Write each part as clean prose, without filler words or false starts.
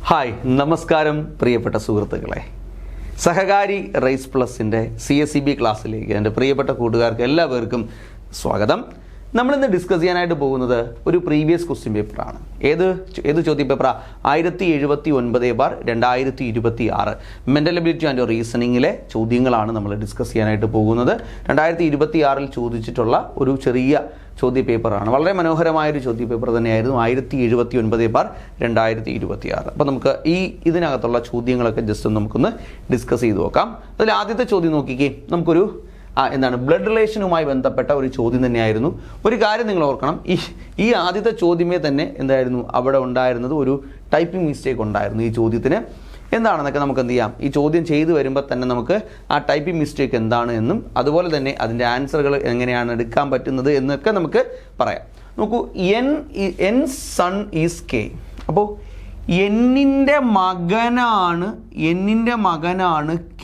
Hi നമസ്കാരം പ്രിയപ്പെട്ട സുഹൃത്തുക്കളെ, സഹകാരി റൈസ് പ്ലസിൻ്റെ CSEB ക്ലാസ്സിലേക്ക് എൻ്റെ പ്രിയപ്പെട്ട കൂട്ടുകാർക്ക് എല്ലാവർക്കും സ്വാഗതം. നമ്മളിന്ന് ഡിസ്കസ് ചെയ്യാനായിട്ട് പോകുന്നത് ഒരു പ്രീവിയസ് ക്വസ്റ്റ്യൻ പേപ്പറാണ്. ഏത് ചോദ്യ പേപ്പറാ? 1079/2026 മെൻ്റൽ എബിലിറ്റി ആൻഡ് റീസണിങ്ങിലെ ചോദ്യങ്ങളാണ് നമ്മൾ ഡിസ്കസ് ചെയ്യാനായിട്ട് പോകുന്നത്. 2026 ചോദിച്ചിട്ടുള്ള ഒരു ചെറിയ ചോദ്യ പേപ്പറാണ്. വളരെ മനോഹരമായൊരു ചോദ്യ പേപ്പർ തന്നെയായിരുന്നു 1079/2026. അപ്പോൾ നമുക്ക് ഇതിനകത്തുള്ള ചോദ്യങ്ങളൊക്കെ ജസ്റ്റ് നമുക്കൊന്ന് ഡിസ്കസ് ചെയ്ത് നോക്കാം. അതിൽ ആദ്യത്തെ ചോദ്യം നോക്കിക്കേ, നമുക്കൊരു ബ്ലഡ് റിലേഷനുമായി ബന്ധപ്പെട്ട ഒരു ചോദ്യം തന്നെയായിരുന്നു. ഒരു കാര്യം നിങ്ങൾ ഓർക്കണം, ഈ ആദ്യത്തെ ചോദ്യമേ തന്നെ എന്തായിരുന്നു, അവിടെ ഉണ്ടായിരുന്നത് ഒരു ടൈപ്പിംഗ് മിസ്റ്റേക്ക് ഉണ്ടായിരുന്നു ഈ ചോദ്യത്തിന്. എന്താണെന്നൊക്കെ നമുക്ക് എന്ത് ചെയ്യാം, ഈ ചോദ്യം ചെയ്തു വരുമ്പോൾ തന്നെ നമുക്ക് ആ ടൈപ്പിംഗ് മിസ്റ്റേക്ക് എന്താണ് എന്നും അതുപോലെ തന്നെ അതിൻ്റെ ആൻസറുകൾ എങ്ങനെയാണ് എടുക്കാൻ പറ്റുന്നത് എന്നൊക്കെ നമുക്ക് പറയാം. നോക്കൂ, എൻ സൺ ഈസ് കെ. അപ്പോൾ എന്നിൻ്റെ മകനാണ്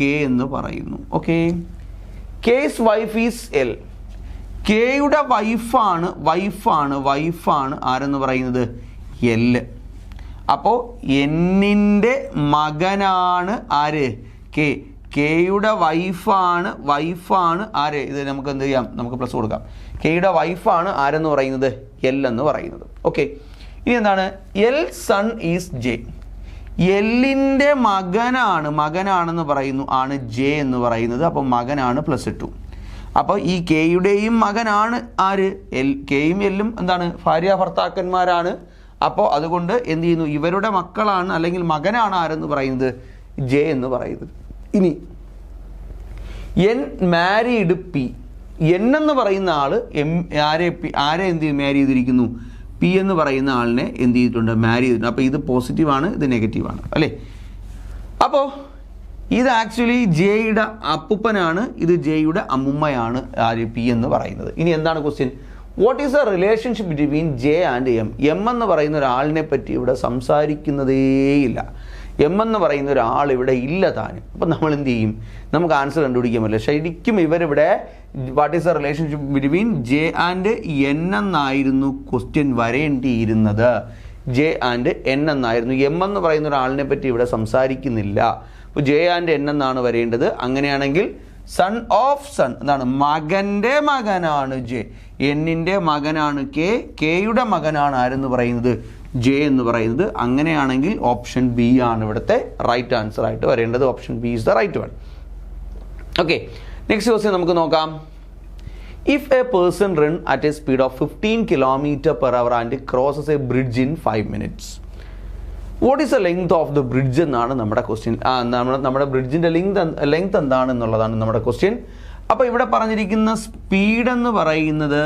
കെ എന്ന് പറയുന്നു. Okay, K's wife is L. കെയുടെ വൈഫാണ് ആരെന്ന് പറയുന്നത്? എൽ. അപ്പോൾ എന്നിൻ്റെ മകനാണ് ആര്? കെ. കെയുടെ വൈഫാണ് ആര്? ഇത് നമുക്ക് എന്ത് ചെയ്യാം, നമുക്ക് പ്ലസ് കൊടുക്കാം. കെയുടെ വൈഫാണ് ആരെന്ന് പറയുന്നത്? എൽ എന്ന് പറയുന്നത്. ഓക്കെ, ഇനി എന്താണ്? L son is J. എല്ലിൻ്റെ മകനാണെന്ന് പറയുന്നു, ആണ് ജെ എന്ന് പറയുന്നത്. അപ്പോൾ മകനാണ് പ്ലസ് ഇട്ടു. അപ്പോൾ ഈ കെയുടെയും മകനാണ് ആര്? എൽ. കെയും എല്ലും എന്താണ്, ഭാര്യ ഭർത്താക്കന്മാരാണ്. അപ്പോൾ അതുകൊണ്ട് എന്ത് ചെയ്യുന്നു, ഇവരുടെ മക്കളാണ് അല്ലെങ്കിൽ മകനാണ് ആരെന്ന് പറയുന്നത്? ജെ എന്ന് പറയുന്നത്. ഇനി എൻ മാരീഡ് പി. എൻ എന്ന് പറയുന്ന ആള് ആരെ എന്ത് മാരി ചെയ്തിരിക്കുന്നു? പി എന്ന് പറയുന്ന ആളിനെ എന്ത് ചെയ്തിട്ടുണ്ട്? മാരി ചെയ്തിട്ടുണ്ട്. അപ്പോൾ ഇത് പോസിറ്റീവാണ്, ഇത് നെഗറ്റീവാണ് അല്ലേ? അപ്പോൾ ഇത് ആക്ച്വലി ജെയുടെ അപ്പൂപ്പനാണ്, ഇത് ജെയുടെ അമ്മുമ്മയാണ് ആര്? പി എന്ന് പറയുന്നത്. ഇനി എന്താണ് question? What is the relationship between J and M? M എന്ന് പറയുന്ന ഒരാളിനെ പറ്റി ഇവിടെ സംസാരിക്കുന്നതേയില്ല. എം എന്ന് പറയുന്ന ഒരാൾ ഇവിടെ ഇല്ല താനും. അപ്പം നമ്മൾ എന്ത് ചെയ്യും? നമുക്ക് ആൻസർ കണ്ടുപിടിക്കാൻ പറ്റില്ല. ശരിക്കും ഇവരിവിടെ what is the relationship between J and N എന്നായിരുന്നു ക്വസ്റ്റ്യൻ വരേണ്ടിയിരുന്നത്. ജെ ആൻഡ് എൻ എന്നായിരുന്നു. എം എന്ന് പറയുന്ന ഒരാളിനെ പറ്റി ഇവിടെ സംസാരിക്കുന്നില്ല. അപ്പോൾ ജെ ആൻഡ് എൻ എന്നാണ് വരേണ്ടത്. അങ്ങനെയാണെങ്കിൽ സൺ ഓഫ് സൺ എന്താണ്? മകൻ്റെ മകനാണ് ജെ. എന്നിൻ്റെ മകനാണ് കെ. കെയുടെ മകനാണ് ആരെന്ന് പറയുന്നത്? ജെ എന്ന് പറയുന്നത്. അങ്ങനെയാണെങ്കിൽ ഓപ്ഷൻ ബി ആണ് ഇവിടുത്തെ റൈറ്റ് ആൻസർ ആയിട്ട് വരേണ്ടത്. Option B is the right one. Okay, next question നമുക്ക് നോക്കാം. If a person run at a speed of 15 km/h and crosses a bridge in 5 minutes, what is the length of the bridge എന്നാണ് നമ്മുടെ question. നമ്മുടെ ബ്രിഡ്ജിൻ്റെ length എന്താണെന്നുള്ളതാണ് നമ്മുടെ question. അപ്പോൾ ഇവിടെ പറഞ്ഞിരിക്കുന്ന speed എന്ന് പറയുന്നത്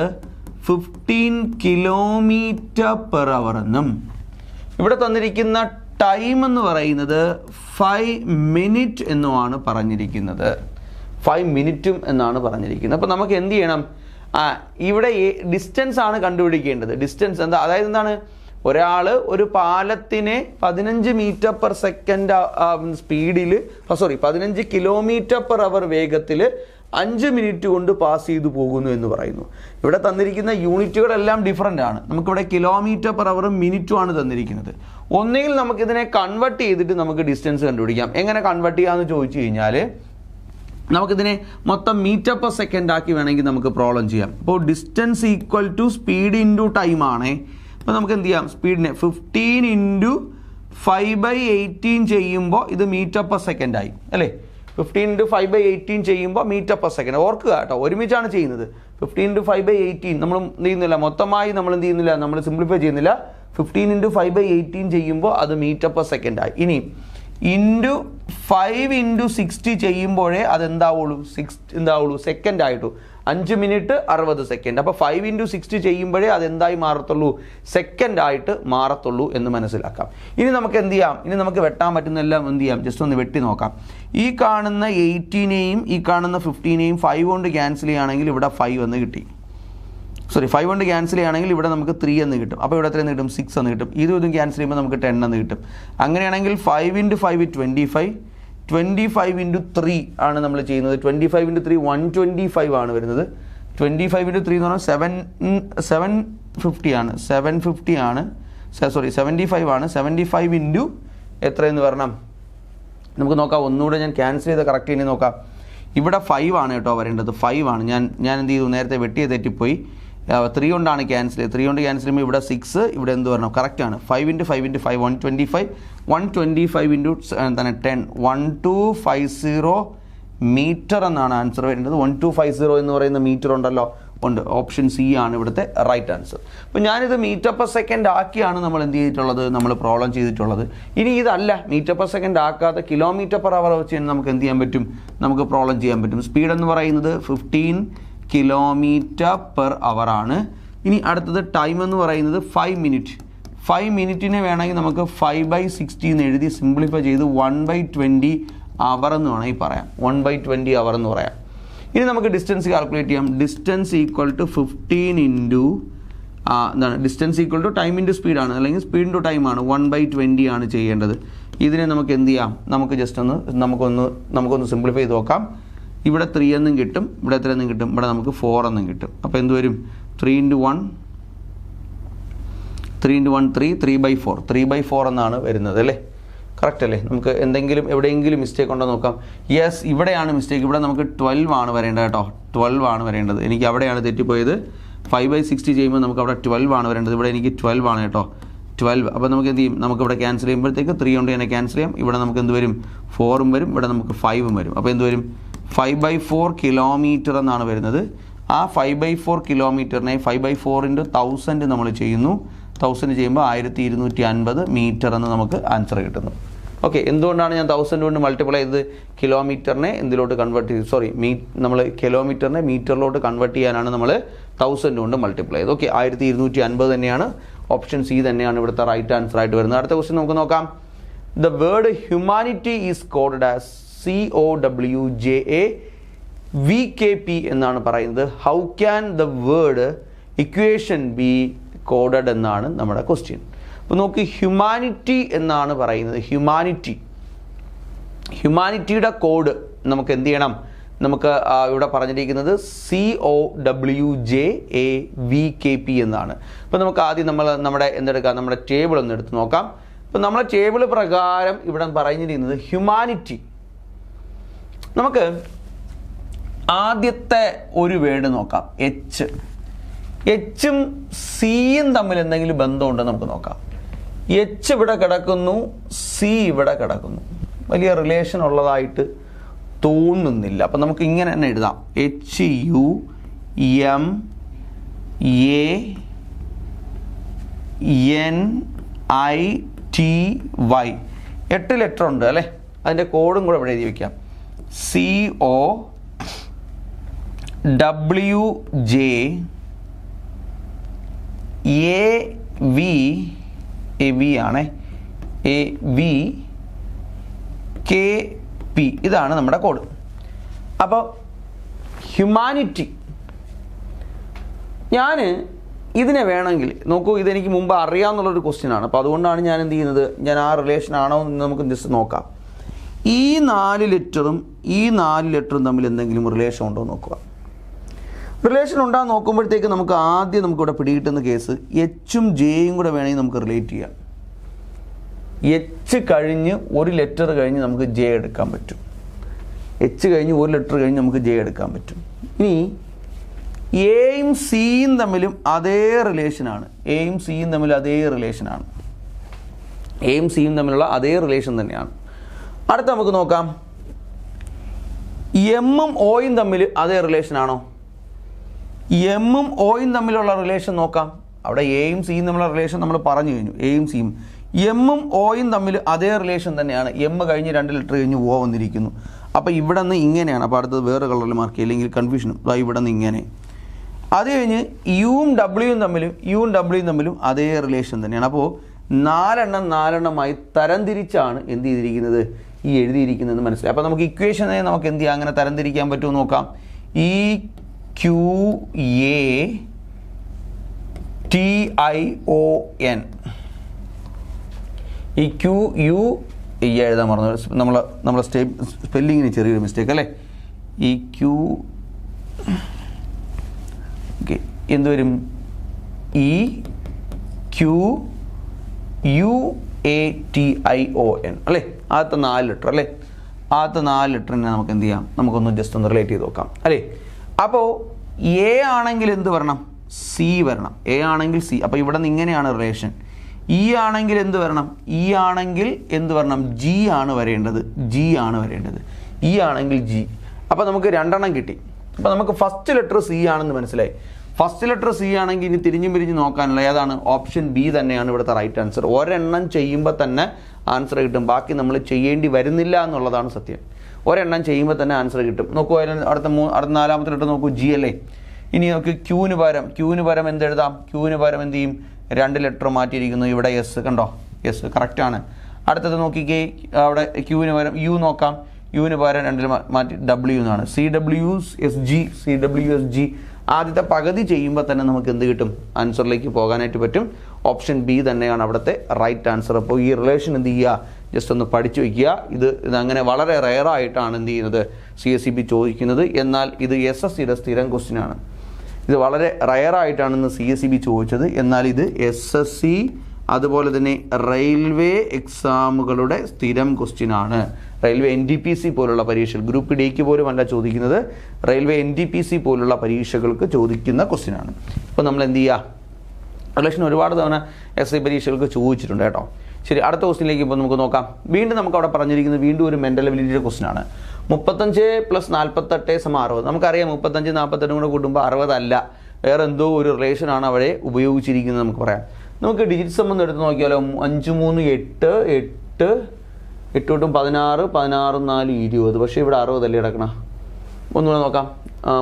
15 km/h എന്നും ഇവിടെ തന്നിരിക്കുന്ന ടൈം എന്ന് പറയുന്നത് 5 minutes എന്നുമാണ് പറഞ്ഞിരിക്കുന്നത്. 5 minutes എന്നാണ് പറഞ്ഞിരിക്കുന്നത്. അപ്പോൾ നമുക്ക് എന്ത് ചെയ്യണം? ഇവിടെ ഡിസ്റ്റൻസ് ആണ് കണ്ടുപിടിക്കേണ്ടത്. ഡിസ്റ്റൻസ് എന്താ? അതായത് എന്താണ്, ഒരാൾ ഒരു പാലത്തിനെ 15 m/s സ്പീഡിൽ 15 km/h വേഗത്തിൽ 5 മിനിറ്റ് കൊണ്ട് പാസ് ചെയ്തു പോകുന്നു എന്ന് പറയുന്നു. ഇവിടെ തന്നിരിക്കുന്ന യൂണിറ്റുകളെല്ലാം ഡിഫറൻ്റ് ആണ്. നമുക്കിവിടെ km/h മിനിറ്റുമാണ് തന്നിരിക്കുന്നത്. ഒന്നുകിൽ നമുക്കിതിനെ കൺവേർട്ട് ചെയ്തിട്ട് നമുക്ക് ഡിസ്റ്റൻസ് കണ്ടുപിടിക്കാം. എങ്ങനെ കൺവേർട്ട് ചെയ്യാമെന്ന് ചോദിച്ചു കഴിഞ്ഞാൽ നമുക്കിതിനെ മൊത്തം m/s ആക്കി വേണമെങ്കിൽ നമുക്ക് പ്രോബ്ലം ചെയ്യാം. അപ്പോൾ distance equal to speed into time ആണേ. അപ്പോൾ നമുക്ക് എന്ത് ചെയ്യാം? സ്പീഡിനെ 15 × 5/18 ചെയ്യുമ്പോൾ ഇത് m/s ആയി അല്ലേ? 15 × 5/18 ചെയ്യുമ്പോൾ m/s. ഓർക്കുക കേട്ടോ, ഒരുമിച്ചാണ് ചെയ്യുന്നത്. 15 × 5/18 നമ്മൾ എന്ത് ചെയ്യുന്നില്ല, മൊത്തമായി നമ്മൾ എന്ത് ചെയ്യുന്നില്ല, നമ്മൾ സിംപ്ലിഫൈ ചെയ്യുന്നില്ല. 15 × 5/18 ചെയ്യുമ്പോൾ അത് m/s ആയി. ഇനി ഇൻറ്റു 5 × 60 ചെയ്യുമ്പോഴേ അതെന്താവുള്ളൂ സെക്കൻഡ് ആയിട്ടു. 5 മിനിറ്റ് 60 സെക്കൻഡ്. അപ്പോൾ 5 × 60 ചെയ്യുമ്പോഴേ അതെന്തായി മാറത്തുള്ളൂ? സെക്കൻഡ് ആയിട്ട് മാറത്തുള്ളൂ എന്ന് മനസ്സിലാക്കാം. ഇനി നമുക്ക് എന്ത് ചെയ്യാം? ഇനി നമുക്ക് വെട്ടാൻ പറ്റുന്നതെല്ലാം എന്ത് ചെയ്യാം? ജസ്റ്റ് ഒന്ന് വെട്ടി നോക്കാം. ഈ കാണുന്ന 18നെയും ഈ കാണുന്ന 15നെയും 5 കൊണ്ട് ക്യാൻസൽ ചെയ്യുകയാണെങ്കിൽ ഇവിടെ 5 എന്ന് കിട്ടി. 5 കൊണ്ട് ക്യാൻസൽ ചെയ്യുകയാണെങ്കിൽ ഇവിടെ നമുക്ക് 3 എന്ന് കിട്ടും. അപ്പോൾ ഇവിടെ എത്രയെന്ന് കിട്ടും? 6 എന്ന് കിട്ടും. ഇതും ക്യാൻസൽ ചെയ്യുമ്പോൾ നമുക്ക് 10 എന്ന് കിട്ടും. അങ്ങനെയാണെങ്കിൽ 5 × 5 25. 25 × 3 ആണ് നമ്മൾ ചെയ്യുന്നത്. 25 × 3 125 ആണ് വരുന്നത്. 25 × 3 എന്ന് പറഞ്ഞാൽ 750 ആണ്. 75 ആണ്. 75 into എത്രയെന്ന് വരണം? നമുക്ക് നോക്കാം. ഒന്നുകൂടെ ഞാൻ ക്യാൻസൽ ചെയ്ത് കറക്റ്റ് ചെയ്യുന്നത് നോക്കാം. ഇവിടെ 5 ആണ് കേട്ടോ വരേണ്ടത്. 5 ആണ്. ഞാൻ എന്ത് ചെയ്തു? നേരത്തെ വെട്ടിയ തെറ്റിപ്പോയി. 3 കൊണ്ടാണ് ക്യാൻസൽ ചെയ്തത്. 3 കൊണ്ട് ക്യാൻസൽ ചെയ്യുമ്പോൾ ഇവിടെ 6, ഇവിടെ എന്ത് വരണം? കറക്റ്റാണ്. 5 × 5 × 5 125. 125 ഇൻറ്റു എന്താണ് 10 1250 മീറ്റർ എന്നാണ് ആൻസർ വരുന്നത്. 1250 എന്ന് പറയുന്ന മീറ്റർ ഉണ്ടല്ലോ, ഉണ്ട്. ഓപ്ഷൻ സി ആണ് ഇവിടുത്തെ റൈറ്റ് ആൻസർ. അപ്പോൾ ഞാനിത് മീറ്റർ പെർ സെക്കൻഡ് ആക്കിയാണ് നമ്മൾ എന്ത് ചെയ്തിട്ടുള്ളത്? നമ്മൾ പ്രോബ്ലം ചെയ്തിട്ടുള്ളത്. ഇനി ഇതല്ല, മീറ്റർ പെർ സെക്കൻഡ് ആക്കാതെ കിലോമീറ്റർ പെർ അവർ വെച്ച് നമുക്ക് എന്ത് ചെയ്യാൻ പറ്റും? നമുക്ക് പ്രോബ്ലം ചെയ്യാൻ പറ്റും. സ്പീഡ് എന്ന് പറയുന്നത് 15 കിലോമീറ്റർ പെർ അവർ ആണ്. ഇനി അടുത്തത് ടൈം എന്ന് പറയുന്നത് 5 മിനിറ്റ്. 5 മിനിറ്റിനെ വേണമെങ്കിൽ നമുക്ക് 5/60 എന്ന് എഴുതി സിംപ്ലിഫൈ ചെയ്ത് 1/20 അവർ എന്ന് വേണമെങ്കിൽ പറയാം. 1/20 അവർ എന്ന് പറയാം. ഇനി നമുക്ക് ഡിസ്റ്റൻസ് കാൽക്കുലേറ്റ് ചെയ്യാം. ഡിസ്റ്റൻസ് ഈക്വൽ ടു 15 ഇൻറ്റു എന്താണ്? Distance equal to time into സ്പീഡാണ്, അല്ലെങ്കിൽ സ്പീഡ് ഇൻറ്റു ടൈമാണ്. 1/20 ആണ് ചെയ്യേണ്ടത്. ഇതിനെ നമുക്ക് എന്ത് ചെയ്യാം? നമുക്ക് ജസ്റ്റ് നമുക്കൊന്ന് സിംപ്ലിഫൈ ചെയ്ത് നോക്കാം. ഇവിടെ 3 എന്നും കിട്ടും, ഇവിടെ എത്ര എന്നും കിട്ടും? ഇവിടെ നമുക്ക് 4 എന്നും കിട്ടും. അപ്പോൾ എന്ത് വരും? 3 × 1 3 3/4 3/4 എന്നാണ് വരുന്നത് അല്ലേ? കറക്റ്റ് അല്ലേ? നമുക്ക് എവിടെയെങ്കിലും മിസ്റ്റേക്ക് ഉണ്ടോ നോക്കാം. യെസ്, ഇവിടെയാണ് മിസ്റ്റേക്ക്. ഇവിടെ നമുക്ക് 12 ആണ് വരേണ്ടത് കേട്ടോ. 12 ആണ് വരേണ്ടത്. എനിക്ക് അവിടെയാണ് തെറ്റിപ്പോയത്. 5/60 ചെയ്യുമ്പോൾ നമുക്ക് അവിടെ 12 ആണ് വരേണ്ടത്. ഇവിടെ എനിക്ക് 12 ആണ് കേട്ടോ. 12. അപ്പോൾ നമുക്ക് എന്ത് ചെയ്യും? നമുക്കിവിടെ ക്യാൻസൽ ചെയ്യുമ്പോഴത്തേക്ക് 3 കൊണ്ട് തന്നെ ക്യാൻസൽ ചെയ്യാം. ഇവിടെ നമുക്ക് എന്ത് വരും? 4 വരും. ഇവിടെ നമുക്ക് 5 വരും. അപ്പോൾ എന്ത് വരും? 5/4 കിലോമീറ്റർ എന്നാണ് വരുന്നത്. ആ 5/4 കിലോമീറ്ററിനെ 5/4 × 1000 നമ്മൾ ചെയ്യുന്നു. 1000 ചെയ്യുമ്പോൾ 1250 മീറ്റർ എന്ന് നമുക്ക് ആൻസർ കിട്ടുന്നു. ഓക്കെ, എന്തുകൊണ്ടാണ് ഞാൻ 1000 കൊണ്ട് മൾട്ടിപ്ലൈ ചെയ്തത്? കിലോമീറ്ററിനെ എന്തിലോട്ട് കൺവേർട്ട് ചെയ്ത് നമ്മൾ കിലോമീറ്ററിനെ മീറ്ററിലോട്ട് കൺവേർട്ട് ചെയ്യാനാണ് നമ്മൾ 1000 കൊണ്ട് മൾട്ടിപ്ലൈ ചെയ്തത്. ഓക്കെ, 1250 തന്നെയാണ്. ഓപ്ഷൻ സി തന്നെയാണ് ഇവിടുത്തെ റൈറ്റ് ആൻസർ ആയിട്ട് വരുന്നത്. അടുത്ത ക്വസ്റ്റ്യൻ നമുക്ക് നോക്കാം. The word humanity is coded as COWJAVKP എന്നാണ് പറയുന്നത്. How can the word equation B coded എന്നാണ് നമ്മുടെ ക്വസ്റ്റ്യൻ. അപ്പോൾ നോക്കി, ഹ്യൂമാനിറ്റി എന്നാണ് പറയുന്നത്. ഹ്യൂമാനിറ്റിയുടെ കോഡ് നമുക്ക് എന്ത് ചെയ്യണം? നമുക്ക് ഇവിടെ പറഞ്ഞിരിക്കുന്നത് COWJAVKP എന്നാണ്. അപ്പോൾ നമുക്ക് ആദ്യം നമ്മുടെ ടേബിൾ ഒന്ന് എടുത്ത് നോക്കാം. അപ്പോൾ നമ്മളെ ടേബിൾ പ്രകാരം ഇവിടെ പറഞ്ഞിരിക്കുന്നത് ഹ്യൂമാനിറ്റി. നമുക്ക് ആദ്യത്തെ ഒരു വേർഡ് നോക്കാം. എച്ചും സിയും തമ്മിൽ എന്തെങ്കിലും ബന്ധമുണ്ടോ നമുക്ക് നോക്കാം. എച്ച് ഇവിടെ കിടക്കുന്നു, സി ഇവിടെ കിടക്കുന്നു. വലിയ റിലേഷൻ ഉള്ളതായിട്ട് തോന്നുന്നില്ല. അപ്പം നമുക്ക് ഇങ്ങനെ തന്നെ എഴുതാം. HUMANITY. 8 ലെറ്റർ ഉണ്ട് അല്ലേ? അതിൻ്റെ കോഡും കൂടെ ഇവിടെ എഴുതി വയ്ക്കാം. COWJAV ആണ്. AVKP ഇതാണ് നമ്മുടെ കോഡ്. അപ്പോൾ ഹ്യൂമാനിറ്റി, ഞാൻ ഇതിനെ വേണമെങ്കിൽ നോക്കൂ, ഇതെനിക്ക് മുമ്പ് അറിയാമെന്നുള്ളൊരു ക്വസ്റ്റ്യൻ ആണ്. അപ്പോൾ അതുകൊണ്ടാണ് ഞാൻ എന്ത് ചെയ്യുന്നത്, ഞാൻ ആ റിലേഷൻ ആണോ എന്ന് നമുക്ക് ജസ്റ്റ് നോക്കാം. ഈ 4 ലെറ്ററും ഈ 4 ലെറ്ററും തമ്മിൽ എന്തെങ്കിലും റിലേഷൻ ഉണ്ടോ എന്ന് നോക്കുക. റിലേഷൻ ഉണ്ടാകുന്ന നോക്കുമ്പോഴത്തേക്ക് നമുക്ക് ആദ്യം നമുക്കിവിടെ പിടികിട്ടുന്ന കേസ് എച്ചും ജെയും കൂടെ വേണമെങ്കിൽ നമുക്ക് റിലേറ്റ് ചെയ്യാം. എച്ച് കഴിഞ്ഞ് ഒരു ലെറ്റർ കഴിഞ്ഞ് നമുക്ക് ജെ എടുക്കാൻ പറ്റും. എച്ച് കഴിഞ്ഞ് ഒരു ലെറ്റർ കഴിഞ്ഞ് നമുക്ക് ജെ എടുക്കാൻ പറ്റും. ഇനി എയും സിയും തമ്മിലും അതേ റിലേഷനാണ്. എയും സിയും തമ്മിൽ അതേ റിലേഷനാണ്. എയും സിയും തമ്മിലുള്ള അതേ റിലേഷൻ തന്നെയാണ്. അടുത്ത നമുക്ക് നോക്കാം, എമ്മും ഓയും തമ്മിൽ അതേ റിലേഷനാണോ? എമ്മും ഓയും തമ്മിലുള്ള റിലേഷൻ നോക്കാം. അവിടെ എയും സിയും തമ്മിലുള്ള റിലേഷൻ നമ്മൾ പറഞ്ഞു കഴിഞ്ഞു. എയും സിയും എമ്മും ഓയും തമ്മിൽ അതേ റിലേഷൻ തന്നെയാണ്. എം കഴിഞ്ഞ് 2 ലെറ്റർ കഴിഞ്ഞ് ഓ വന്നിരിക്കുന്നു. അപ്പോൾ ഇവിടെ നിന്ന് ഇങ്ങനെയാണ്. അപ്പോൾ അടുത്തത് വേറെ കളറിൽ മാർക്ക് ചെയ്യുക, അല്ലെങ്കിൽ കൺഫ്യൂഷനും. ഇവിടെ നിന്ന് ഇങ്ങനെ. അത് കഴിഞ്ഞ് യുവും ഡബ്ല്യുവും തമ്മിലും അതേ റിലേഷൻ തന്നെയാണ്. അപ്പോൾ 4 എണ്ണമായി തരംതിരിച്ചാണ് എന്ത് ചെയ്തിരിക്കുന്നത്, ഈ എഴുതിയിരിക്കുന്നതെന്ന് മനസ്സിലായി. അപ്പോൾ നമുക്ക് ഇക്വേഷനെ നമുക്ക് എന്ത് ചെയ്യാം, അങ്ങനെ തരംതിരിക്കാൻ പറ്റുമോ നോക്കാം. EQATION. ഈ QU എഴുതാൻ മറന്നു. നമ്മളെ സ്പെല്ലിങ്ങിന് ചെറിയൊരു മിസ്റ്റേക്ക് അല്ലേ. ഈ ക്യൂ ഓക്കെ എന്തുവരും? EQUAN ATION അല്ലേ, ആദ്യത്തെ 4 ലെറ്റർ അല്ലേ, ആദ്യത്തെ 4 ലെറ്ററിനെ നമുക്ക് എന്ത് ചെയ്യാം, നമുക്കൊന്ന് ജസ്റ്റ് ഒന്ന് റിലേറ്റ് ചെയ്ത് നോക്കാം അല്ലേ. അപ്പോൾ എ ആണെങ്കിൽ എന്ത് വരണം, സി വരണം. എ ആണെങ്കിൽ സി, അപ്പോൾ ഇവിടെ നിന്ന് ഇങ്ങനെയാണ് റിലേഷൻ. ഇ ആണെങ്കിൽ എന്ത് വരണം, ഇ ആണെങ്കിൽ എന്ത് വരണം, ജി ആണ് വരേണ്ടത്, ജി ആണ് വരേണ്ടത്. ഇ ആണെങ്കിൽ ജി. അപ്പോൾ നമുക്ക് 2 എണ്ണം കിട്ടി. അപ്പോൾ നമുക്ക് ഫസ്റ്റ് ലെറ്റർ സി ആണെന്ന് മനസ്സിലായി. ഫസ്റ്റ് ലെറ്റർ സി ആണെങ്കിൽ ഇനി തിരിഞ്ഞും പിരിഞ്ഞ് നോക്കാനുള്ള ഏതാണ്, ഓപ്ഷൻ ബി തന്നെയാണ് ഇവിടുത്തെ റൈറ്റ് ആൻസർ. ഒരെണ്ണം ചെയ്യുമ്പോൾ തന്നെ ആൻസർ കിട്ടും, ബാക്കി നമ്മൾ ചെയ്യേണ്ടി വരുന്നില്ല എന്നുള്ളതാണ് സത്യം. ഒരെണ്ണം ചെയ്യുമ്പോൾ തന്നെ ആൻസർ കിട്ടും. നോക്കൂ, അടുത്ത 4ാമത്തെ ലെറ്റർ നോക്കൂ, ജി അല്ലേ. ഇനി നമുക്ക് ക്യൂവിന് പകരം എന്ത് എഴുതാം, ക്യൂവിന് പകരം എന്ത് ചെയ്യും, 2 ലെറ്റർ മാറ്റിയിരിക്കുന്നു. ഇവിടെ എസ് കണ്ടോ, എസ് കറക്റ്റാണ്. അടുത്തത് നോക്കിക്കേ, അവിടെ ക്യൂവിന് പകരം യു നോക്കാം, യുവിന് പകരം 2 മാറ്റി ഡബ്ല്യു എന്നാണ്. CWSG. ആദ്യത്തെ പകുതി ചെയ്യുമ്പോൾ തന്നെ നമുക്ക് എന്ത് കിട്ടും, ആൻസറിലേക്ക് പോകാനായിട്ട് പറ്റും. ഓപ്ഷൻ ബി തന്നെയാണ് അവിടുത്തെ റൈറ്റ് ആൻസർ. അപ്പോൾ ഈ റിലേഷൻ എന്ത് ചെയ്യുക, ജസ്റ്റ് ഒന്ന് പഠിച്ചു വയ്ക്കുക. ഇതങ്ങനെ വളരെ റെയറായിട്ടാണ് എന്ത് ചെയ്യുന്നത്, CSEB ചോദിക്കുന്നത്. എന്നാൽ ഇത് SSCയുടെ സ്ഥിരം ക്വസ്റ്റ്യൻ ആണ്. ഇത് വളരെ റെയറായിട്ടാണെന്ന് CSEB ചോദിച്ചത്. എന്നാൽ ഇത് SSC അതുപോലെ തന്നെ റെയിൽവേ എക്സാമുകളുടെ സ്ഥിരം ക്വസ്റ്റ്യൻ ആണ്. റെയിൽവേ NTPC പോലുള്ള പരീക്ഷകൾ, ഗ്രൂപ്പ് ഡിക്ക് പോലും അല്ല ചോദിക്കുന്നത്, റെയിൽവേ NTPC പോലുള്ള പരീക്ഷകൾക്ക് ചോദിക്കുന്ന ക്വസ്റ്റ്യൻ ആണ്. ഇപ്പോൾ നമ്മൾ എന്ത് ചെയ്യുക, റിലേഷൻ ഒരുപാട് തവണ SI പരീക്ഷകൾക്ക് ചോദിച്ചിട്ടുണ്ട് കേട്ടോ. ശരി, അടുത്ത ക്വസ്റ്റ്യനിലേക്ക് ഇപ്പോൾ നമുക്ക് നോക്കാം. വീണ്ടും നമുക്ക് അവിടെ പറഞ്ഞിരിക്കുന്നത് വീണ്ടും ഒരു മെൻ്റൽ എബിലിറ്റിയുടെ ക്വസ്റ്റ്യൻ ആണ്. 35 + 48 = 60. നമുക്കറിയാം 35 48 കൂടെ കൂട്ടുമ്പോൾ 60 അല്ല, വേറെ എന്തോ ഒരു റിലേഷനാണ് അവിടെ ഉപയോഗിച്ചിരിക്കുന്നത് നമുക്ക് പറയാം. നമുക്ക് ഡിജിറ്റ് സം ഒന്ന് എടുത്ത് നോക്കിയാലോ. 5 3 8 8 8 തൊട്ടും 16 16 4 20. പക്ഷേ ഇവിടെ 60 അല്ലേ കിടക്കണം. ഒന്നുകൂടെ നോക്കാം.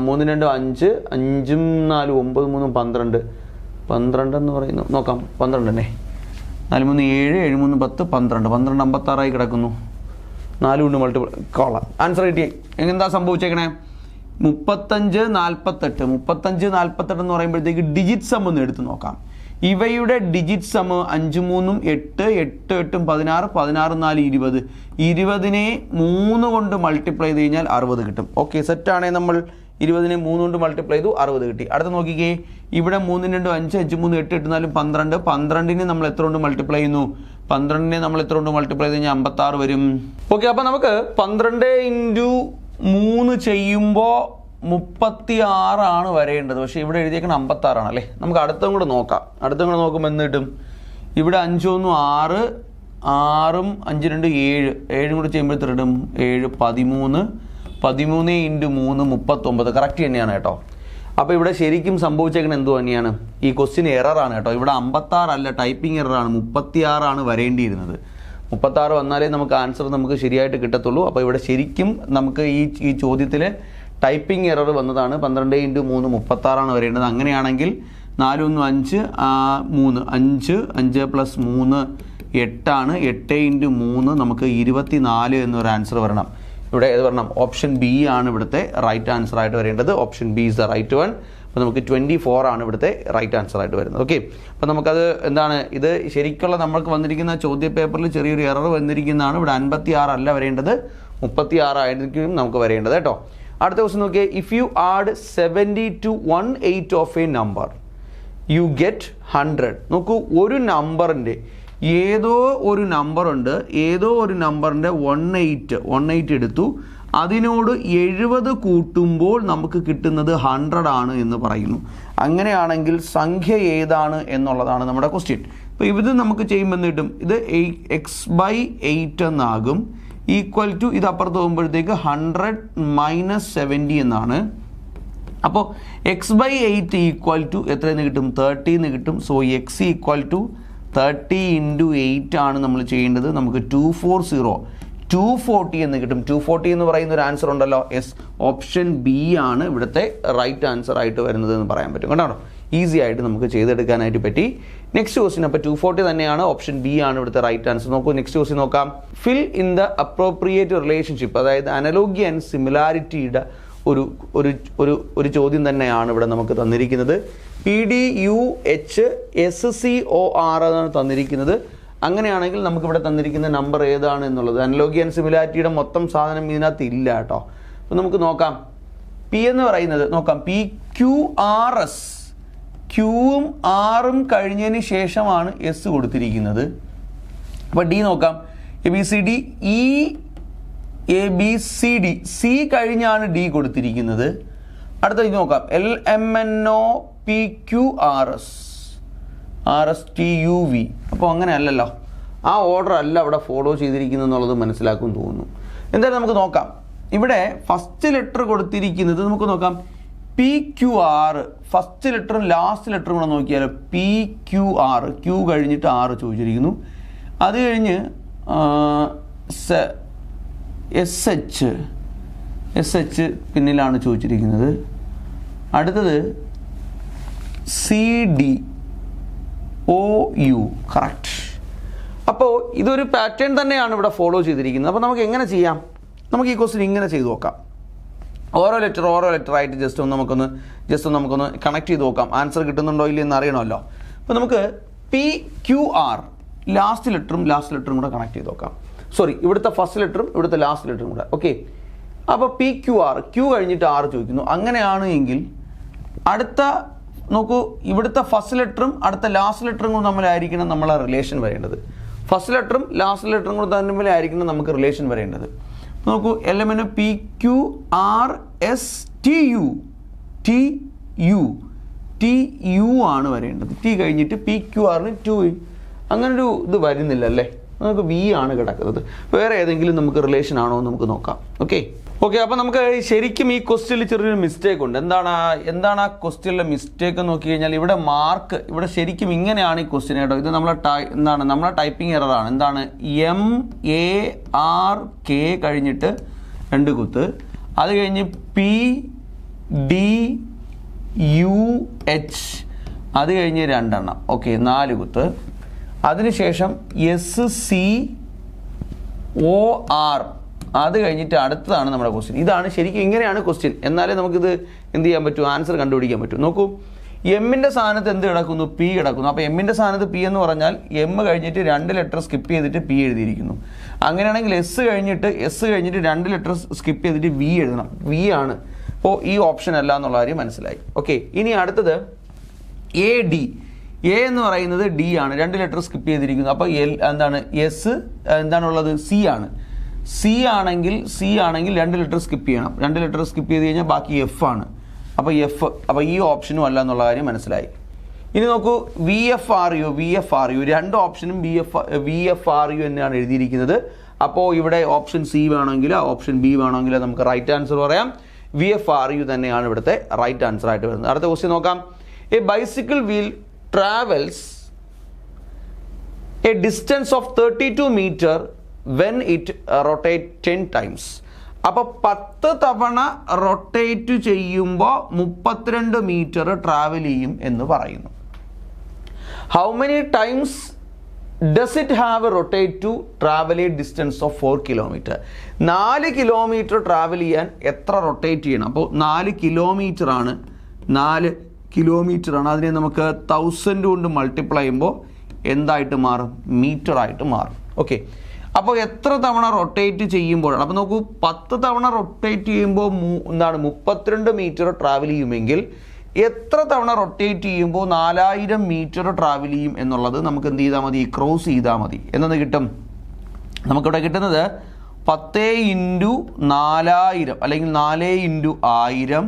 3 2 5 5 4 9 3 12 12 എന്ന് പറയുന്നു. നോക്കാം, 12 തന്നെ. 4 3 7 7 3 10 12 12 56 കിടക്കുന്നു. 4 കൊണ്ട് മൾട്ടിപ്പിൾ കോളാം. ആൻസർ കിട്ടിയേ. എന്താ സംഭവിച്ചേക്കണേ, 35 48 35 48 എന്ന് പറയുമ്പോഴത്തേക്ക് ഡിജിറ്റ് സം ഒന്ന് എടുത്ത് നോക്കാം. ഇവയുടെ ഡിജിറ്റ് സം 5 3 8 8 8 16 16 4 20. 20നെ 3 കൊണ്ട് മൾട്ടിപ്ലൈ ചെയ്ത് കഴിഞ്ഞാൽ 60 കിട്ടും. ഓക്കെ, സെറ്റാണേ. നമ്മൾ 20നെ 3 കൊണ്ട് മൾട്ടിപ്ലൈ ചെയ്തു, 60 കിട്ടി. അടുത്ത് നോക്കിക്കേ, ഇവിടെ 3 2 5 5 3 8 8 4 12 12നെ നമ്മൾ എത്ര കൊണ്ട് മൾട്ടിപ്ലൈ ചെയ്യുന്നു, 12നെ നമ്മൾ എത്ര കൊണ്ട് മൾട്ടിപ്ലൈ ചെയ്ത് കഴിഞ്ഞാൽ 56 വരും. ഓക്കെ, അപ്പോൾ നമുക്ക് 12 × 3 ചെയ്യുമ്പോൾ 36 ആണ് വരേണ്ടത്. പക്ഷേ ഇവിടെ എഴുതിയേക്കണം 56 ആണല്ലേ. നമുക്ക് അടുത്തും കൂടെ നോക്കാം. അടുത്തും കൂടെ നോക്കുമ്പോൾ എന്ത് കിട്ടും, ഇവിടെ 5 1 6 6 5 2 7 7 കൂടെ ചെയ്യുമ്പോൾ എത്ര ഇടും, 7 13 13 × 3 39. കറക്റ്റ് തന്നെയാണ് കേട്ടോ. അപ്പോൾ ഇവിടെ ശരിക്കും സംഭവിച്ചേക്കുന്നത് എന്തു തന്നെയാണ്, ഈ ക്വസ്റ്റ്യൻ എററാണ് കേട്ടോ. ഇവിടെ 56 അല്ല, ടൈപ്പിംഗ് എററാണ്. 36 ആണ് വരേണ്ടിയിരുന്നത്. 36 വന്നാലേ നമുക്ക് ആൻസർ നമുക്ക് ശരിയായിട്ട് കിട്ടത്തുള്ളൂ. അപ്പോൾ ഇവിടെ ശരിക്കും നമുക്ക് ഈ ചോദ്യത്തിൽ ടൈപ്പിംഗ് എറർ വന്നതാണ്. 12 × 3 36 ആണ് വരേണ്ടത്. അങ്ങനെയാണെങ്കിൽ 4 1 5 3 5 5 + 3 8 ആണ്. 8 × 3 നമുക്ക് 24 എന്നൊരു ആൻസർ വരണം. ഇവിടെ ഏത് വരണം, ഓപ്ഷൻ ബി ആണ് ഇവിടുത്തെ റൈറ്റ് ആൻസർ ആയിട്ട് വരേണ്ടത്. Option B is the right one. അപ്പോൾ നമുക്ക് 24 ആണ് ഇവിടുത്തെ റൈറ്റ് ആൻസർ ആയിട്ട് വരുന്നത്. ഓക്കെ, അപ്പോൾ നമുക്കത് എന്താണ്, ഇത് ശരിക്കുള്ള നമ്മൾക്ക് വന്നിരിക്കുന്ന ചോദ്യ പേപ്പറിൽ ചെറിയൊരു എറർ വന്നിരിക്കുന്നതാണ്. ഇവിടെ 56 അല്ല വരേണ്ടത്, 36 ആയിരിക്കും നമുക്ക് വരേണ്ടത് കേട്ടോ. അടുത്ത ക്വസ്റ്റ്യൻ നോക്കിയേ. If you add 70 to 1/8 of A number you get 100. നോക്കൂ, ഒരു നമ്പറിൻ്റെ ഏതോ ഒരു നമ്പറുണ്ട്, ഏതോ ഒരു നമ്പറിൻ്റെ 1/8 എടുത്തു, അതിനോട് 70 കൂട്ടുമ്പോൾ നമുക്ക് കിട്ടുന്നത് 100 ആണ് എന്ന് പറയുന്നു. അങ്ങനെയാണെങ്കിൽ സംഖ്യ ഏതാണ് എന്നുള്ളതാണ് നമ്മുടെ ക്വസ്റ്റ്യൻ. അപ്പോൾ ഇത് നമുക്ക് ചെയ്യുമ്പോൾ എന്ത് കിട്ടും, ഇത് x/8 എന്നാകും. ഈക്വൽ ടു ഇത് അപ്പുറത്ത് പോകുമ്പോഴത്തേക്ക് 100 - 70 എന്നാണ്. അപ്പോൾ x/8 ഈക്വൽ ടു എത്രയെന്ന് കിട്ടും, 30 എന്ന് കിട്ടും. സോ x ഈക്വൽ ടു 30 × 8 ആണ് നമ്മൾ ചെയ്യേണ്ടത്. നമുക്ക് 240 എന്ന് കിട്ടും. 240 എന്ന് പറയുന്ന ഒരു ആൻസർ ഉണ്ടല്ലോ. യെസ്, ഓപ്ഷൻ ബി ആണ് ഇവിടുത്തെ റൈറ്റ് ആൻസർ ആയിട്ട് വരുന്നത് എന്ന് പറയാൻ പറ്റും കേട്ടോ. ഈസി ആയിട്ട് നമുക്ക് ചെയ്തെടുക്കാനായിട്ട് പറ്റി. നെക്സ്റ്റ് ക്വസ്റ്റ്യൻ, അപ്പോൾ 240 തന്നെയാണ്, ഓപ്ഷൻ ബി ആണ് ഇവിടുത്തെ റൈറ്റ് ആൻസർ. നോക്കൂ, നെക്സ്റ്റ് ക്വസ്റ്റ്യൻ നോക്കാം. Fill in the appropriate relationship, അതായത് അനലോഗി ആൻഡ് സിമിലാരിറ്റിയുടെ ഒരു ചോദ്യം തന്നെയാണ് ഇവിടെ നമുക്ക് തന്നിരിക്കുന്നത്. PDUHSCOR ആണ് തന്നിരിക്കുന്നത്. അങ്ങനെയാണെങ്കിൽ നമുക്കിവിടെ തന്നിരിക്കുന്ന നമ്പർ ഏതാണ് എന്നുള്ളത്, അനലോഗി ആൻഡ് സിമിലാരിറ്റിയുടെ മൊത്തം സാധനം ഇതിനകത്ത് ഇല്ല കേട്ടോ. അപ്പോൾ നമുക്ക് നോക്കാം. പി എന്ന് പറയുന്നത് നോക്കാം, PQRS, ക്യൂവും ആറും കഴിഞ്ഞതിന് ശേഷമാണ് എസ് കൊടുത്തിരിക്കുന്നത്. അപ്പോൾ ഡി നോക്കാം. ABCD EABCD സി കഴിഞ്ഞാണ് ഡി കൊടുത്തിരിക്കുന്നത്. അടുത്ത ഇത് നോക്കാം. LMNOPQRS RSTUV. അപ്പോൾ അങ്ങനെ അല്ലല്ലോ, ആ ഓർഡർ അല്ല അവിടെ ഫോളോ ചെയ്തിരിക്കുന്നത് എന്നുള്ളത് മനസ്സിലാക്കും തോന്നുന്നു. എന്തായാലും നമുക്ക് നോക്കാം. ഇവിടെ ഫസ്റ്റ് ലെറ്റർ കൊടുത്തിരിക്കുന്നത് നമുക്ക് നോക്കാം PQR. ഫസ്റ്റ് ലെറ്ററും ലാസ്റ്റ് ലെറ്ററും കൂടെ നോക്കിയാലോ. PQR, Q കഴിഞ്ഞിട്ട് R ചോദിച്ചിരിക്കുന്നു. അത് കഴിഞ്ഞ് SH പിന്നിലാണ് ചോദിച്ചിരിക്കുന്നത്. അടുത്തത് CDOU. കറക്റ്റ്. അപ്പോൾ ഇതൊരു പാറ്റേൺ തന്നെയാണ് ഇവിടെ ഫോളോ ചെയ്തിരിക്കുന്നത്. അപ്പോൾ നമുക്ക് എങ്ങനെ ചെയ്യാം? നമുക്ക് ഈ ക്വസ്റ്റ്യൻ ഇങ്ങനെ ചെയ്ത് നോക്കാം. ഓരോ ലെറ്റർ ആയിട്ട് ജസ്റ്റ് ഒന്ന് നമുക്കൊന്ന് കണക്ട് ചെയ്ത് നോക്കാം. ആൻസർ കിട്ടുന്നുണ്ടോ ഇല്ലെന്ന് അറിയണമല്ലോ. അപ്പോൾ നമുക്ക് PQR ലാസ്റ്റ് ലെറ്ററും കൂടെ കണക്ട് ചെയ്ത് നോക്കാം. സോറി, ഇവിടുത്തെ ഫസ്റ്റ് ലെറ്ററും ഇവിടുത്തെ ലാസ്റ്റ് ലെറ്ററും കൂടെ. ഓക്കെ, അപ്പോൾ PQR, Q കഴിഞ്ഞിട്ട് R ചോദിക്കുന്നു. അങ്ങനെയാണ് എങ്കിൽ അടുത്ത നോക്കൂ, ഇവിടുത്തെ ഫസ്റ്റ് ലെറ്ററും അടുത്ത ലാസ്റ്റ് ലെറ്ററും കൂടെ തമ്മിലായിരിക്കണം നമ്മളെ റിലേഷൻ വരേണ്ടത്. ഫസ്റ്റ് ലെറ്ററും ലാസ്റ്റ് ലെറ്ററും കൂടെ തമ്മിലായിരിക്കണം നമുക്ക് റിലേഷൻ വരേണ്ടത്. നോക്കൂ, എലമെന്റ് PQRSTU ആണ് വരേണ്ടത്. ടി കഴിഞ്ഞിട്ട് PQRന് 2. അങ്ങനൊരു ഇത് വരുന്നില്ല അല്ലേ? നമുക്ക് V ആണ് കിടക്കുന്നത്. വേറെ ഏതെങ്കിലും നമുക്ക് റിലേഷൻ ആണോ എന്ന് നമുക്ക് നോക്കാം. ഓക്കെ, അപ്പോൾ നമുക്ക് ശരിക്കും ഈ ക്വസ്റ്റ്യനിൽ ചെറിയൊരു മിസ്റ്റേക്ക് ഉണ്ട്. എന്താണ് ആ ക്വസ്റ്റ്യനിലെ മിസ്റ്റേക്ക് എന്ന് നോക്കി കഴിഞ്ഞാൽ ഇവിടെ മാർക്ക് ഇവിടെ ശരിക്കും ഇങ്ങനെയാണ് ഈ ക്വസ്റ്റ്യൻ കേട്ടോ. ഇത് നമ്മളെ ടൈപ്പിംഗ് എററാണ്. എന്താണ് MARK കഴിഞ്ഞിട്ട് 2 കുത്ത്, അത് കഴിഞ്ഞ് PDUH, അത് കഴിഞ്ഞ് 2 എണ്ണം. ഓക്കെ, 4 കുത്ത്. അതിനുശേഷം SCOR, അത് കഴിഞ്ഞിട്ട് അടുത്തതാണ് നമ്മുടെ ക്വസ്റ്റ്യൻ. ഇതാണ് ശരിക്കും ഇങ്ങനെയാണ് ക്വസ്റ്റ്യൻ. എന്നാലേ നമുക്കിത് എന്ത് ചെയ്യാൻ പറ്റും, ആൻസർ കണ്ടുപിടിക്കാൻ പറ്റും. നോക്കൂ, എമ്മിൻ്റെ സ്ഥാനത്ത് എന്ത് കിടക്കുന്നു? പി കിടക്കുന്നു. അപ്പോൾ എമ്മിൻ്റെ സ്ഥാനത്ത് പി എന്ന് പറഞ്ഞാൽ എം കഴിഞ്ഞിട്ട് 2 ലെറ്റർ സ്കിപ്പ് ചെയ്തിട്ട് പി എഴുതിയിരിക്കുന്നു. അങ്ങനെയാണെങ്കിൽ എസ് കഴിഞ്ഞിട്ട് 2 ലെറ്റർ സ്കിപ്പ് ചെയ്തിട്ട് വി എഴുതണം. വി ആണ്. അപ്പോൾ ഈ ഓപ്ഷൻ അല്ല എന്നുള്ള കാര്യം മനസ്സിലായി. ഓക്കെ, ഇനി അടുത്തത് AD. എ എന്ന് പറയുന്നത് ഡി ആണ്. 2 ലെറ്റർ സ്കിപ്പ് ചെയ്തിരിക്കുന്നു. അപ്പോൾ എന്താണ് എസ് എന്താണുള്ളത്? സി ആണ്. സി ആണെങ്കിൽ 2 ലെറ്റർ സ്കിപ്പ് ചെയ്യണം. 2 ലെറ്റർ സ്കിപ്പ് ചെയ്ത് കഴിഞ്ഞാൽ ബാക്കി എഫ് ആണ്. അപ്പോൾ എഫ്, അപ്പോൾ ഈ ഓപ്ഷനും അല്ല എന്നുള്ള കാര്യം മനസ്സിലായി. ഇനി നോക്കൂ, VFRU. 2 ഓപ്ഷനും VFRU തന്നെയാണ് എഴുതിയിരിക്കുന്നത്. അപ്പോൾ ഇവിടെ ഓപ്ഷൻ സി വേണമെങ്കിൽ ഓപ്ഷൻ ബി വേണമെങ്കിൽ നമുക്ക് റൈറ്റ് ആൻസർ പറയാം. VFRU തന്നെയാണ് ഇവിടുത്തെ റൈറ്റ് ആൻസർ ആയിട്ട് വരുന്നത്. അടുത്ത ക്വസ്റ്റ്യൻ നോക്കാം. A bicycle wheel travels a distance of 32 meter when it rotates 10 times. അപ്പോൾ 10 തവണ റൊട്ടേറ്റ് ചെയ്യുമ്പോൾ 32 മീറ്റർ ട്രാവൽ ചെയ്യും എന്ന് പറയുന്നു. How many times does it have a rotate to travel a distance of 4 kilometer? 4 kilometre travel ചെയ്യാൻ എത്ര rotate ചെയ്യണം? അപ്പോൾ 4 കിലോമീറ്റർ ആണ്. അതിനെ നമുക്ക് 1000 കൊണ്ട് മൾട്ടിപ്ലൈ ചെയ്യുമ്പോൾ എന്തായിട്ട് മാറും? മീറ്റർ ആയിട്ട് മാറും. ഓക്കെ, അപ്പോൾ എത്ര തവണ റൊട്ടേറ്റ് ചെയ്യുമ്പോഴാണ്? അപ്പോൾ നോക്കൂ, 10 തവണ റൊട്ടേറ്റ് ചെയ്യുമ്പോൾ 32 മീറ്റർ ട്രാവൽ ചെയ്യുമെങ്കിൽ എത്ര തവണ റൊട്ടേറ്റ് ചെയ്യുമ്പോൾ 4000 മീറ്റർ ട്രാവൽ ചെയ്യും എന്നുള്ളത് നമുക്ക് എന്ത് ചെയ്താൽ മതി? ക്രോസ് ചെയ്താൽ മതി. എന്നത് കിട്ടും നമുക്കിവിടെ കിട്ടുന്നത് 10 × 4000 അല്ലെങ്കിൽ 4 × 1000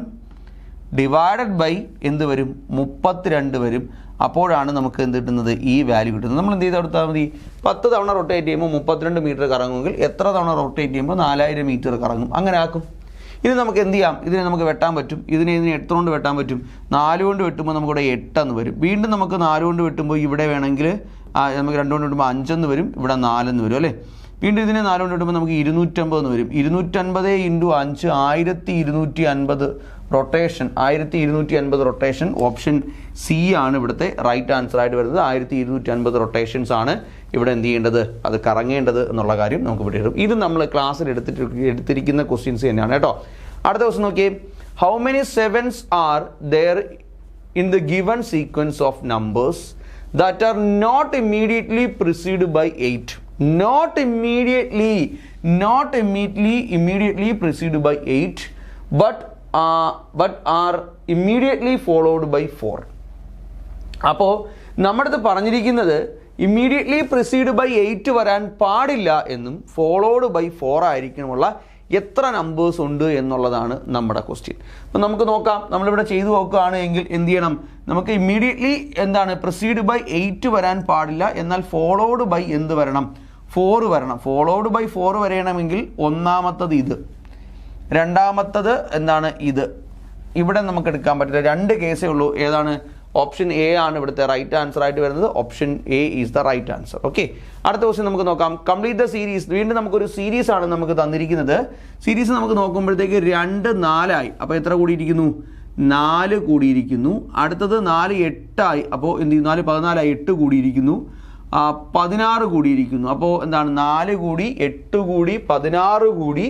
ഡിവൈഡഡ് ബൈ എന്ത് വരും? 32 വരും. അപ്പോഴാണ് നമുക്ക് എന്ത് കിട്ടുന്നത്? ഈ വാല്യൂ കിട്ടുന്നത്. നമ്മൾ എന്ത് ചെയ്ത് കൊടുത്താൽ മതി? 10 തവണ റൊട്ടേറ്റ് ചെയ്യുമ്പോൾ 32 മീറ്റർ കറങ്ങുമെങ്കിൽ എത്ര തവണ റൊട്ടേറ്റ് ചെയ്യുമ്പോൾ 4000 മീറ്റർ കറങ്ങും. അങ്ങനെ ആക്കും. ഇത് നമുക്ക് എന്ത് ചെയ്യാം? ഇതിനെ നമുക്ക് വെട്ടാൻ പറ്റും. ഇതിനെ 8 കൊണ്ട് വെട്ടാൻ പറ്റും. 4 കൊണ്ട് വെട്ടുമ്പോൾ നമുക്കിവിടെ 8 എന്ന് വരും. വീണ്ടും നമുക്ക് 4 കൊണ്ട് വെട്ടുമ്പോൾ ഇവിടെ വേണമെങ്കിൽ നമുക്ക് 2 കൊണ്ട് വെട്ടുമ്പോൾ 5 എന്ന് വരും. ഇവിടെ 4 എന്ന് വരും അല്ലേ? വീണ്ടും ഇതിനെ 4 കൊണ്ട് വെട്ടുമ്പോൾ നമുക്ക് 250 എന്ന് വരും. 250 × 5 1250 റൊട്ടേഷൻ. 1250 റൊട്ടേഷൻ. ഓപ്ഷൻ സി ആണ് ഇവിടുത്തെ റൈറ്റ് ആൻസർ ആയിട്ട് വരുന്നത്. 1250 റൊട്ടേഷൻസ് ആണ് ഇവിടെ എന്ത് ചെയ്യേണ്ടത്? അത് കറങ്ങേണ്ടത് എന്നുള്ള കാര്യം നമുക്ക് ഇവിടെ കിട്ടും. ഇത് നമ്മൾ ക്ലാസ്സിൽ എടുത്തിരിക്കുന്ന ക്വസ്റ്റ്യൻസ് തന്നെയാണ് കേട്ടോ. അടുത്ത ക്വസ്റ്റ്യൻ നോക്കിയേ. How many 7s are there in the given sequence of numbers that are not immediately preceded by 8? Not immediately preceded by 8, but are immediately followed by 4. അപ്പോൾ നമ്മുടെ അടുത്ത് പറഞ്ഞിരിക്കുന്നത് ഇമ്മീഡിയറ്റ്ലി പ്രിസീഡ് ബൈ 8 വരാൻ പാടില്ല എന്നും ഫോളോഡ് ബൈ 4 ആയിരിക്കണമുള്ള എത്ര numbers ഉണ്ട് എന്നുള്ളതാണ് നമ്മുടെ ക്വസ്റ്റ്യൻ. അപ്പം നമുക്ക് നോക്കാം. നമ്മളിവിടെ ചെയ്തു നോക്കുകയാണെങ്കിൽ എന്ത് ചെയ്യണം? നമുക്ക് ഇമ്മീഡിയറ്റ്ലി എന്താണ് പ്രിസീഡ് ബൈ 8 വരാൻ പാടില്ല, എന്നാൽ ഫോളോഡ് ബൈ എന്ത് വരണം? 4 വരണം. ഫോളോഡ് ബൈ 4 വരണമെങ്കിൽ ഒന്നാമത്തത് ഇത്, രണ്ടാമത്തത് എന്താണ് ഇത്. ഇവിടെ നമുക്ക് എടുക്കാൻ പറ്റില്ല, 2 കേസേ ഉള്ളൂ. ഏതാണ്? ഓപ്ഷൻ എ ആണ് ഇവിടുത്തെ റൈറ്റ് ആൻസർ ആയിട്ട് വരുന്നത്. Option A is the right answer. Okay, അടുത്ത ക്വസ്റ്റ്യൻ നമുക്ക് നോക്കാം. Complete the series. വീണ്ടും നമുക്കൊരു സീരീസ് ആണ് നമുക്ക് തന്നിരിക്കുന്നത്. സീരീസ് നമുക്ക് നോക്കുമ്പോഴത്തേക്ക് 2 4 ആയി. അപ്പോൾ എത്ര കൂടിയിരിക്കുന്നു? 4 കൂടിയിരിക്കുന്നു. അടുത്തത് 4 8 ആയി. അപ്പോൾ എന്ത് ചെയ്യും? 4 14 ആയി. 8 കൂടിയിരിക്കുന്നു. 16 കൂടിയിരിക്കുന്നു. അപ്പോൾ എന്താണ്? 4 കൂടി 8 കൂടി 16 കൂടി.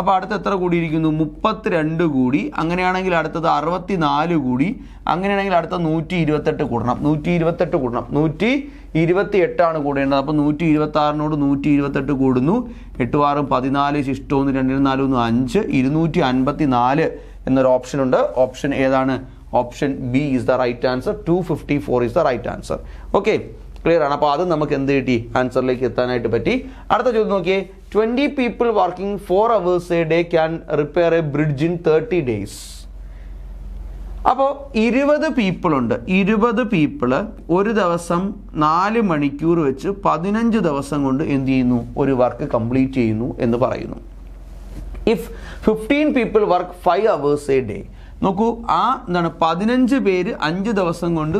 അപ്പോൾ അടുത്ത് എത്ര കൂടിയിരിക്കുന്നു? 32 കൂടി. അങ്ങനെയാണെങ്കിൽ അടുത്തത് 64 കൂടി. അങ്ങനെയാണെങ്കിൽ അടുത്ത 128 കൂടണം. 128 കൂടണം. 128 ആണ് കൂടേണ്ടത്. അപ്പോൾ 126നോട് 128 കൂടുന്നു. 8 6 14, ശിഷ്ടം 1 2 4 5, 254 എന്നൊരു ഓപ്ഷൻ ഉണ്ട്. ഓപ്ഷൻ ഏതാണ്? Option B is the right answer. 254 is the right answer. Okay, clear ആണ്. അപ്പോൾ അത് നമുക്ക് എന്ത് കിട്ടി? ആൻസറിലേക്ക് എത്താനായിട്ട് പറ്റി. അടുത്ത ചോദ്യം നോക്കിയേ. 20 people working 4 hours a day can repair a bridge in 30 days. അപ്പോൾ 20 people ഉണ്ട്. 20 people ഒരു ദിവസം 4 മണിക്കൂർ വെച്ച് 15 ദിവസം കൊണ്ട് എന്ത് ചെയ്യുന്നു? ഒരു വർക്ക് കംപ്ലീറ്റ് ചെയ്യുന്നു എന്ന് പറയുന്നു. If 15 people work 5 hours a day. നോക്കൂ, ആ എന്താണ് 15 പേര് 5 ദിവസം കൊണ്ട്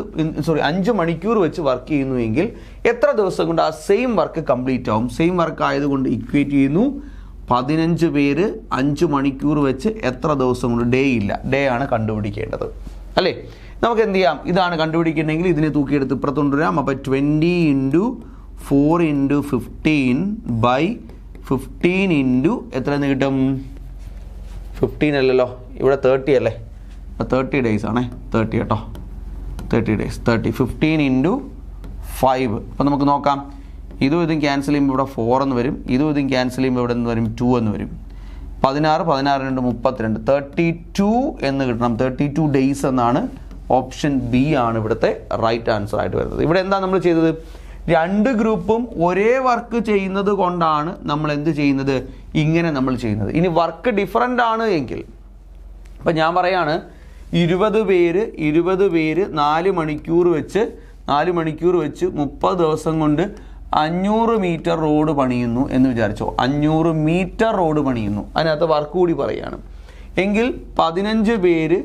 5 മണിക്കൂർ വെച്ച് വർക്ക് ചെയ്യുന്നുവെങ്കിൽ എത്ര ദിവസം കൊണ്ട് ആ സെയിം വർക്ക് കംപ്ലീറ്റ് ആവും? സെയിം വർക്ക് ആയതുകൊണ്ട് ഇക്വേറ്റ് ചെയ്യുന്നു. 15 പേര് 5 മണിക്കൂർ വെച്ച് എത്ര ദിവസം കൊണ്ട്? ഡേ ഇല്ല, ഡേ ആണ് കണ്ടുപിടിക്കേണ്ടത് അല്ലേ? നമുക്ക് എന്ത് ചെയ്യാം? ഇതാണ് കണ്ടുപിടിക്കണമെങ്കിൽ ഇതിനെ തൂക്കിയെടുത്ത് ഇപ്പുറത്തുകൊണ്ടുവരാം. അപ്പോൾ 20 × 4 × 15 ബൈ 15 ഇൻറ്റു എത്രയെന്ന് കിട്ടും? 15 അല്ലല്ലോ, ഇവിടെ 30 അല്ലേ? 30 ഡേയ്സ് ആണേ. 30 കേട്ടോ, 30 ഡേയ്സ്. 30 15 × 5. അപ്പോൾ നമുക്ക് നോക്കാം. ഇതും ക്യാൻസൽ ചെയ്യുമ്പോൾ ഇവിടെ 4 എന്ന് വരും. ഇതും ക്യാൻസൽ ചെയ്യുമ്പോൾ ഇവിടെ നിന്ന് വരും 2 എന്ന് വരും. 16 16 2 32, 32 എന്ന് കിട്ടണം. 32 ഡേയ്സ് എന്നാണ്. ഓപ്ഷൻ ബി ആണ് ഇവിടുത്തെ റൈറ്റ് ആൻസർ ആയിട്ട് വരുന്നത്. ഇവിടെ എന്താ നമ്മൾ ചെയ്തത്? 2 ഗ്രൂപ്പും ഒരേ വർക്ക് ചെയ്യുന്നത് കൊണ്ടാണ് നമ്മൾ എന്ത് ചെയ്യുന്നത്? ഇങ്ങനെ നമ്മൾ ചെയ്യുന്നത്. ഇനി വർക്ക് ഡിഫറൻ്റ് ആണ് എങ്കിൽ, അപ്പം ഞാൻ പറയാണ് 20 പേര് 4 മണിക്കൂർ വെച്ച് 30 ദിവസം കൊണ്ട് 500 മീറ്റർ റോഡ് പണിയുന്നു എന്ന് വിചാരിച്ചോ. 500 മീറ്റർ റോഡ് പണിയുന്നു. അതിനകത്ത് വർക്ക് കൂടി പറയുകയാണ് എങ്കിൽ 15 പേര്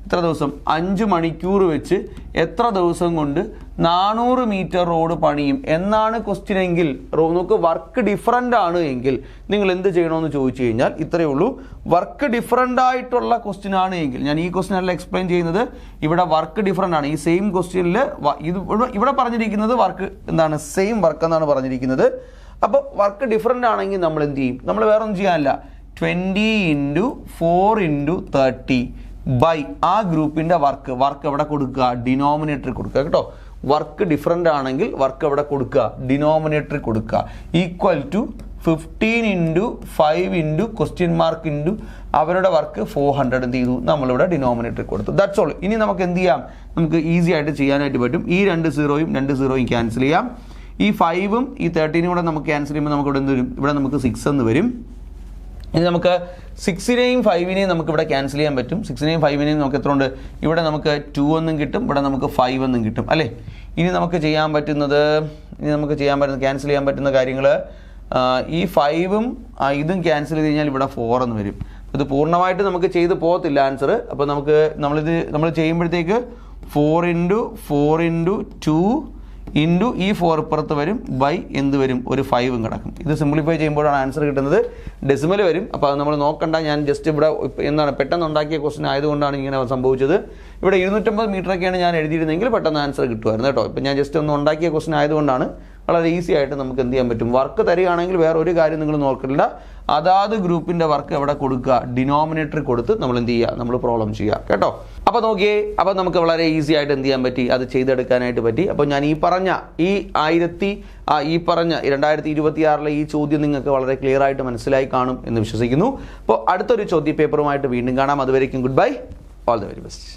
എത്ര ദിവസം? 5 മണിക്കൂർ വെച്ച് എത്ര ദിവസം കൊണ്ട് 400 മീറ്റർ റോഡ് പണിയും എന്നാണ് ക്വസ്റ്റ്യൻ എങ്കിൽ, നമുക്ക് വർക്ക് ഡിഫറൻ്റ് ആണ് എങ്കിൽ നിങ്ങൾ എന്ത് ചെയ്യണമെന്ന് ചോദിച്ചു കഴിഞ്ഞാൽ ഇത്രയേ ഉള്ളൂ. വർക്ക് ഡിഫറൻ്റ് ആയിട്ടുള്ള ക്വസ്റ്റ്യൻ ആണ് എങ്കിൽ, ഞാൻ ഈ ക്വസ്റ്റ്യൻ അല്ല എക്സ്പ്ലെയിൻ ചെയ്യുന്നത്, ഇവിടെ വർക്ക് ഡിഫറൻ്റ് ആണ്. ഈ സെയിം ക്വസ്റ്റ്യനിൽ ഇവിടെ പറഞ്ഞിരിക്കുന്നത് വർക്ക് എന്താണ്? സെയിം വർക്ക് എന്നാണ് പറഞ്ഞിരിക്കുന്നത്. അപ്പോൾ വർക്ക് ഡിഫറൻ്റ് ആണെങ്കിൽ നമ്മൾ എന്ത് ചെയ്യും? നമ്മൾ വേറെ ഒന്നും ചെയ്യാനില്ല. 20 × 4 × 30 ബൈ ആ ഗ്രൂപ്പിൻ്റെ വർക്ക് എവിടെ കൊടുക്കുക? ഡിനോമിനേറ്ററിൽ കൊടുക്കുക കേട്ടോ. വർക്ക് ഡിഫറൻ്റ് ആണെങ്കിൽ വർക്ക് എവിടെ കൊടുക്കുക? ഡിനോമിനേറ്ററിൽ കൊടുക്കുക. Equal to 15 × 5 question mark into അവരുടെ വർക്ക് 400 എന്ത് ചെയ്തു? നമ്മളിവിടെ ഡിനോമിനേറ്ററിൽ കൊടുത്തു. That's all. ഇനി നമുക്ക് എന്ത് ചെയ്യാം? നമുക്ക് ഈസി ആയിട്ട് ചെയ്യാനായിട്ട് പറ്റും. ഈ 2 0 ക്യാൻസൽ ചെയ്യാം. ഈ 5ഉം ഈ 13 കൂടെ നമുക്ക് ക്യാൻസൽ ചെയ്യുമ്പോൾ നമുക്ക് ഇവിടെ എന്ത് വരും? ഇവിടെ നമുക്ക് 6 എന്ന് വരും. ഇനി നമുക്ക് 6നെയും 5നെയും നമുക്ക് ഇവിടെ ക്യാൻസൽ ചെയ്യാൻ പറ്റും. 6നെയും 5നെയും നമുക്ക് എത്ര ഉണ്ട്? ഇവിടെ നമുക്ക് 2 എന്നും കിട്ടും, ഇവിടെ നമുക്ക് 5 എന്നും കിട്ടും അല്ലേ? ഇനി നമുക്ക് ക്യാൻസൽ ചെയ്യാൻ പറ്റുന്ന കാര്യങ്ങൾ, ഈ 5ഉം ഇതും ക്യാൻസൽ ചെയ്ത് കഴിഞ്ഞാൽ ഇവിടെ 4 എന്ന് വരും. ഇത് പൂർണ്ണമായിട്ട് നമുക്ക് ചെയ്ത് പോകത്തില്ല ആൻസർ. അപ്പോൾ നമ്മൾ ചെയ്യുമ്പോഴത്തേക്ക് 4 × 4 × 2 ഇൻറ്റു ഈ 4 ഇപ്പുറത്ത് വരും ബൈ എന്ത് വരും? ഒരു 5ഉം കിടക്കും. ഇത് സിംപ്ലിഫൈ ചെയ്യുമ്പോഴാണ് ആൻസർ കിട്ടുന്നത്. ഡെസിമൽ വരും. അപ്പോൾ അത് നമ്മൾ നോക്കണ്ട. ഞാൻ ജസ്റ്റ് ഇവിടെ എന്താണ് പെട്ടെന്ന് ഉണ്ടാക്കിയ ക്വസ്റ്റ്യൻ ആയതുകൊണ്ടാണ് ഇങ്ങനെ സംഭവിച്ചത്. ഇവിടെ 250 മീറ്ററൊക്കെയാണ് ഞാൻ എഴുതിയിരുന്നെങ്കിൽ പെട്ടെന്ന് ആൻസർ കിട്ടുമായിരുന്നു കേട്ടോ. ഇപ്പം ഞാൻ ജസ്റ്റ് ഒന്ന് ഉണ്ടാക്കിയ ക്വസ്റ്റ്യൻ ആയതുകൊണ്ടാണ് വളരെ ഈസി ആയിട്ട് നമുക്ക് എന്ത് ചെയ്യാൻ പറ്റും? വർക്ക് തരികയാണെങ്കിൽ വേറെ ഒരു കാര്യം നിങ്ങൾ നോക്കില്ല. അതാത് ഗ്രൂപ്പിൻ്റെ വർക്ക് എവിടെ കൊടുക്കുക? ഡിനോമിനേറ്ററിൽ കൊടുത്ത് നമ്മൾ എന്ത് ചെയ്യുക? നമ്മൾ പ്രോബ്ലം ചെയ്യുക കേട്ടോ. അപ്പോൾ നോക്കിയേ, അപ്പോൾ നമുക്ക് വളരെ ഈസി ആയിട്ട് എന്ത് ചെയ്യാൻ പറ്റി? അത് ചെയ്തെടുക്കാനായിട്ട് പറ്റി. അപ്പോൾ ഞാൻ ഈ പറഞ്ഞ 2026 ഈ ചോദ്യം നിങ്ങൾക്ക് വളരെ ക്ലിയർ ആയിട്ട് മനസ്സിലായി കാണും എന്ന് വിശ്വസിക്കുന്നു. അപ്പോൾ അടുത്തൊരു ചോദ്യ പേപ്പറുമായിട്ട് വീണ്ടും കാണാം. അതുവരേക്കും good bye, all the very best.